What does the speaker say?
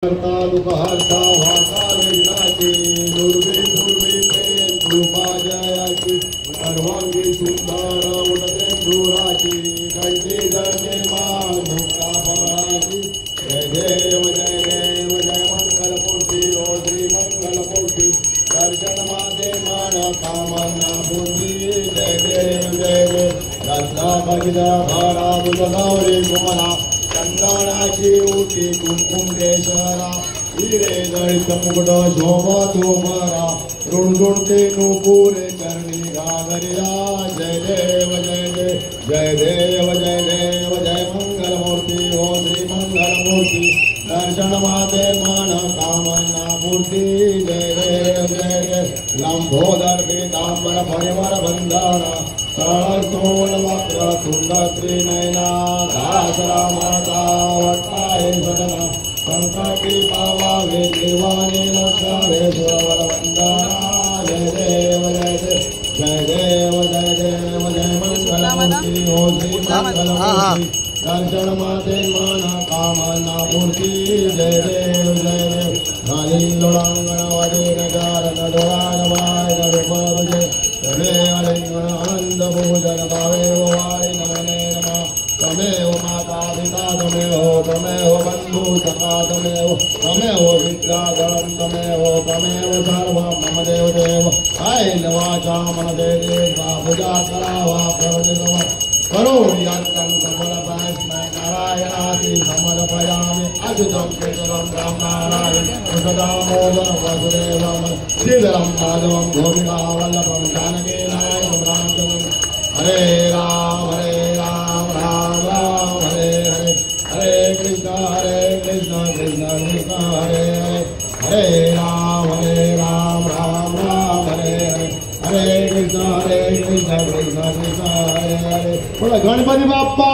दुःखहर्ता वार्ता विघ्नाची दुर्वी दुर्वी प्रेम कृपा जयाची सर्वांगी सुंदर उडते दूराची कंठी जळते मान मुक्ता पवनाची जय देव जय मंगलमूर्ती ओ श्री मंगलमूर्ती दर्शन माते मान कामना बुद्धी जय देव रत्ना बगिदा भरा बुलगावरी गोला चंदनाची उठी कुंकुमेश्वरा हिरे जळित मुकुट शोभा तुमरा रुणरुणते नुपुरे चरणी घागरिया जय देव जय देव जय मंगलमूर्ती ओ श्री मंगलमूर्ती दर्शन माते मन कामना मूर्ती जय देव लंबोदर पीतांबर परिवार बंधारा सरसोल वक्र सुंदर त्रिनयना दासरा माता वट्टाहे सदना संकटी पावावे देवाने रक्षावे सुरवर वंदना जय देव जय मंगलमूर्ती ओ श्री मंगलमूर्ती दर्शन माते मन कामना मूर्ती जय देव नालिंगण वदे नगार नडवान वाय नडुपरुजे तमेव आनंद भोजन भावेव वाय नमने नमः तमेव माता पिता तमेव बंधु सखा तमेव विद्याधरं तमेव सर्वं मम देव आयन वाचा मनसे देवा पूजा करावा प्रवचनम करोमि यत्तं समर्पयामि नारायणाति समर्पयामि अच्युतं केशवं रामनारायणं सदामोदरं वसुदेवं श्रीधरं माधवं गोपिका वल्लभं जानकीनायकं रामचन्द्रं हरे राम राम राम हरे हरे हरे कृष्ण कृष्ण कृष्ण हरे हरे हरे राम राम राम हरे हरे हरे कृष्ण कृष्ण कृष्ण हरे हरे बोला गणपति बाप्पा।